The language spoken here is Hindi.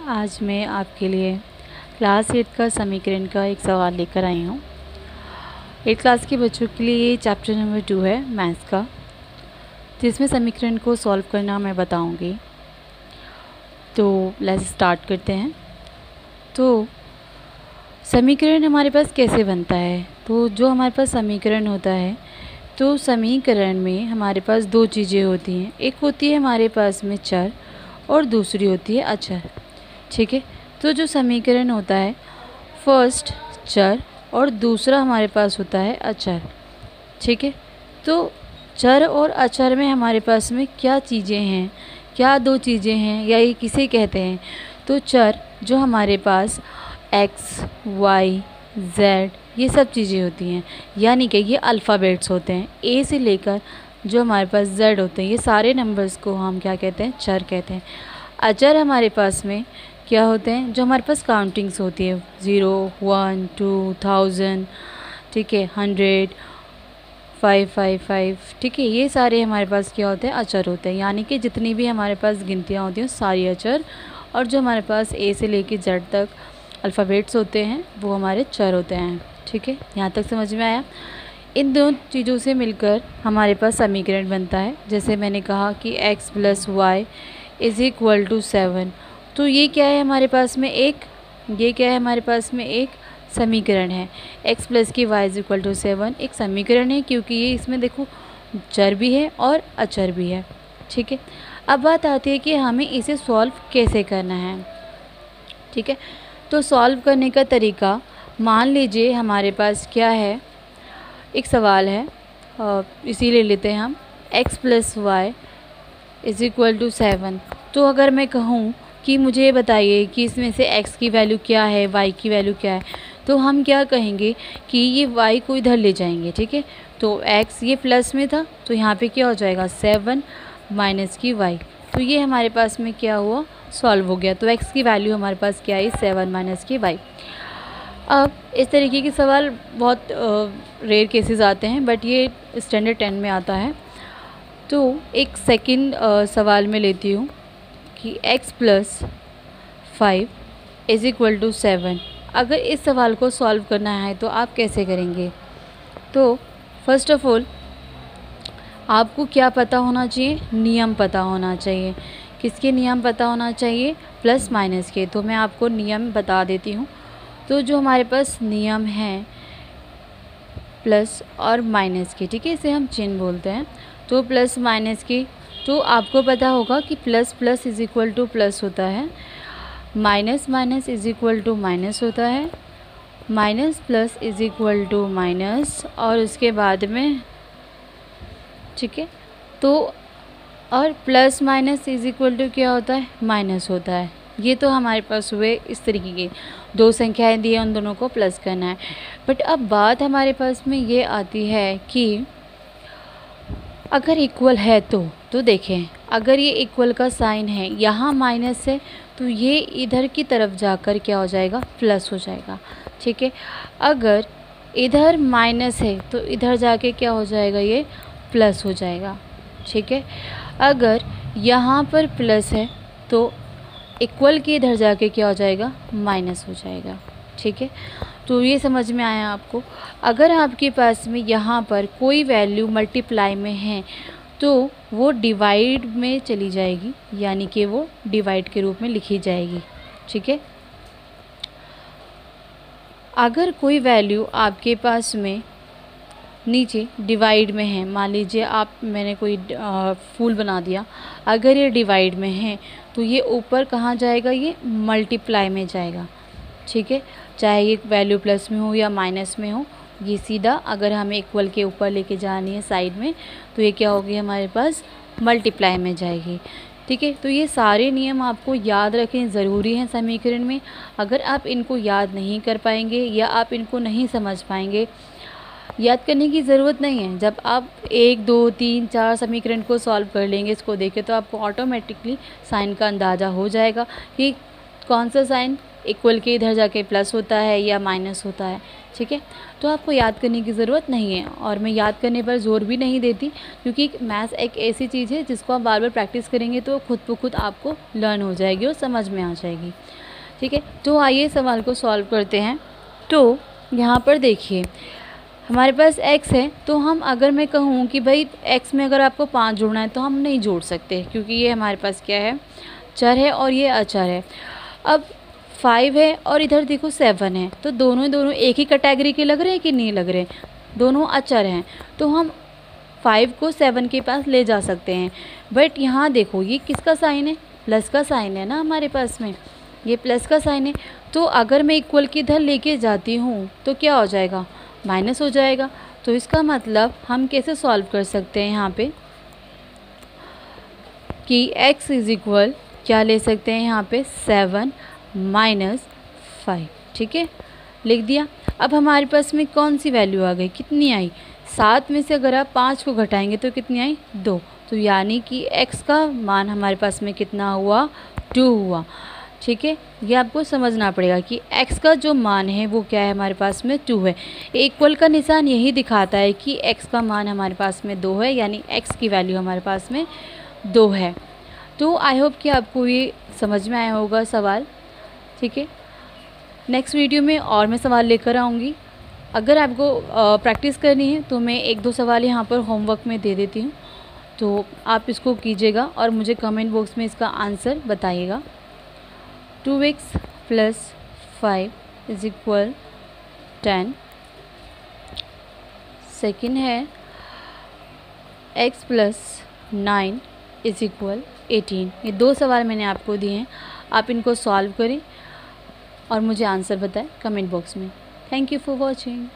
आज मैं आपके लिए क्लास 8 का समीकरण का एक सवाल लेकर आई हूँ। 8 क्लास के बच्चों के लिए ये चैप्टर नंबर 2 है मैथ्स का, जिसमें समीकरण को सॉल्व करना मैं बताऊँगी। तो लेट्स स्टार्ट करते हैं। तो समीकरण हमारे पास कैसे बनता है? तो जो हमारे पास समीकरण होता है, तो समीकरण में हमारे पास दो चीज़ें होती हैं। एक होती है हमारे पास में चर और दूसरी होती है अचर। ठीक है, तो जो समीकरण होता है फर्स्ट चर और दूसरा हमारे पास होता है अचर। ठीक है, तो चर और अचर में हमारे पास में क्या चीज़ें हैं, क्या दो चीज़ें हैं या ये किसे कहते हैं? तो चर जो हमारे पास x, y, z ये सब चीज़ें होती हैं, यानी कि ये अल्फ़ाबेट्स होते हैं। a से लेकर जो हमारे पास z होते हैं, ये सारे नंबर्स को हम क्या कहते हैं? चर कहते हैं। अचर हमारे पास में क्या होते हैं? जो हमारे पास काउंटिंग्स होती है 0, 1, 2, 1000, ठीक है, 100, 555, ठीक है, ये सारे हमारे पास क्या होते हैं? अचर होते हैं। यानी कि जितनी भी हमारे पास गिनतियाँ होती हैं सारी अचर, और जो हमारे पास ए से लेकर जेड तक अल्फ़ाबेट्स होते हैं वो हमारे चर होते हैं। ठीक है, यहाँ तक समझ में आया? इन दोनों चीज़ों से मिलकर हमारे पास समीकरण बनता है। जैसे मैंने कहा कि x + y = 7। तो ये क्या है हमारे पास में? ये क्या है हमारे पास में? एक समीकरण है। x + y = 7 एक समीकरण है, क्योंकि ये इसमें देखो चर भी है और अचर भी है। ठीक है, अब बात आती है कि हमें इसे सॉल्व कैसे करना है। ठीक है, तो सॉल्व करने का तरीका, मान लीजिए हमारे पास क्या है, एक सवाल है, इसी ले लेते हैं हम, x + y = 7। तो अगर मैं कहूँ कि मुझे बताइए कि इसमें से x की वैल्यू क्या है, y की वैल्यू क्या है, तो हम क्या कहेंगे कि ये y को इधर ले जाएंगे। ठीक है, तो x ये प्लस में था तो यहाँ पे क्या हो जाएगा? 7 माइनस की y। तो ये हमारे पास में क्या हुआ? सॉल्व हो गया। तो x की वैल्यू हमारे पास क्या है? 7 माइनस की y। अब इस तरीके के सवाल बहुत रेयर केसेस आते हैं, बट ये स्टैंडर्ड 10 में आता है। तो एक सेकंड सवाल में लेती हूँ कि x + 5 = 7। अगर इस सवाल को सॉल्व करना है तो आप कैसे करेंगे? तो फर्स्ट ऑफ ऑल आपको क्या पता होना चाहिए? नियम पता होना चाहिए। किसके नियम पता होना चाहिए? प्लस माइनस के। तो मैं आपको नियम बता देती हूँ। तो जो हमारे पास नियम है प्लस और माइनस के, ठीक है, इसे हम चिन्ह बोलते हैं। तो प्लस माइनस की, तो आपको पता होगा कि प्लस प्लस = प्लस होता है, माइनस माइनस = माइनस होता है, माइनस प्लस = माइनस, और उसके बाद में, ठीक है, तो और प्लस माइनस = क्या होता है? माइनस होता है। ये तो हमारे पास हुए इस तरीके के दो संख्याएं दी हैं, उन दोनों को प्लस करना है। बट अब बात हमारे पास में ये आती है कि अगर इक्वल है तो देखें, अगर ये इक्वल का साइन है, यहाँ माइनस है, तो ये इधर की तरफ जाकर क्या हो जाएगा? प्लस हो जाएगा। ठीक है, अगर इधर माइनस है तो इधर जाके क्या हो जाएगा? ये प्लस हो जाएगा। ठीक है, अगर यहाँ पर प्लस है तो इक्वल के इधर जाके क्या हो जाएगा? माइनस हो जाएगा। ठीक है, तो ये समझ में आया आपको? अगर आपके पास में यहाँ पर कोई वैल्यू मल्टीप्लाई में है तो वो डिवाइड में चली जाएगी, यानी कि वो डिवाइड के रूप में लिखी जाएगी। ठीक है, अगर कोई वैल्यू आपके पास में नीचे डिवाइड में है, मान लीजिए मैंने कोई फूल बना दिया, अगर ये डिवाइड में है तो ये ऊपर कहाँ जाएगा? ये मल्टीप्लाई में जाएगा। ठीक है, चाहे ये वैल्यू प्लस में हो या माइनस में हो, ये सीधा अगर हमें इक्वल के ऊपर लेके जानी है साइड में, तो ये क्या होगी? हमारे पास मल्टीप्लाई में जाएगी। ठीक है, तो ये सारे नियम आपको याद रखें, ज़रूरी हैं समीकरण में। अगर आप इनको याद नहीं कर पाएंगे या आप इनको नहीं समझ पाएंगे, याद करने की ज़रूरत नहीं है। जब आप 1, 2, 3, 4 समीकरण को सॉल्व कर लेंगे, इसको देखें, तो आपको ऑटोमेटिकली साइन का अंदाज़ा हो जाएगा कि कौन सा साइन इक्वल के इधर जाके प्लस होता है या माइनस होता है, ठीक है। तो आपको याद करने की ज़रूरत नहीं है, और मैं याद करने पर ज़ोर भी नहीं देती, क्योंकि मैथ्स एक ऐसी चीज़ है जिसको आप बार बार प्रैक्टिस करेंगे तो खुद ब खुद आपको लर्न हो जाएगी और समझ में आ जाएगी, ठीक है। तो आइए सवाल को सॉल्व करते हैं। तो यहाँ पर देखिए हमारे पास x है, तो हम अगर मैं कहूँ कि भाई x में अगर आपको 5 जोड़ना है तो हम नहीं जोड़ सकते, क्योंकि ये हमारे पास क्या है, चर है और ये अचर है। अब 5 है और इधर देखो 7 है, तो दोनों एक ही कैटेगरी के लग रहे हैं कि नहीं लग रहे, दोनों अचर हैं, तो हम 5 को 7 के पास ले जा सकते हैं। बट यहाँ देखो ये किसका साइन है, प्लस का साइन है ना हमारे पास में, ये प्लस का साइन है। तो अगर मैं इक्वल की इधर लेके जाती हूँ तो क्या हो जाएगा, माइनस हो जाएगा। तो इसका मतलब हम कैसे सॉल्व कर सकते हैं यहाँ पे कि x इज इक्वल क्या ले सकते हैं यहाँ पे 7 माइनस 5, ठीक है, लिख दिया। अब हमारे पास में कौन सी वैल्यू आ गई, कितनी आई, 7 में से अगर आप 5 को घटाएंगे तो कितनी आई, 2। तो यानी कि x का मान हमारे पास में कितना हुआ, 2 हुआ, ठीक है। ये आपको समझना पड़ेगा कि x का जो मान है वो क्या है, हमारे पास में 2 है। इक्वल का निशान यही दिखाता है कि x का मान हमारे पास में 2 है, यानी x की वैल्यू हमारे पास में 2 है। तो आई होप कि आपको ये समझ में आया होगा सवाल, ठीक है। नेक्स्ट वीडियो में और मैं सवाल लेकर आऊँगी। अगर आपको प्रैक्टिस करनी है तो मैं 1-2 सवाल यहाँ पर होमवर्क में दे देती हूँ, तो आप इसको कीजिएगा और मुझे कमेंट बॉक्स में इसका आंसर बताइएगा। 2x + 5 is equal 10। सेकेंड है x + 9 इज इक्वल 18। ये 2 सवाल मैंने आपको दिए हैं, आप इनको सॉल्व करें और मुझे आंसर बताएं कमेंट बॉक्स में। Thank you for watching.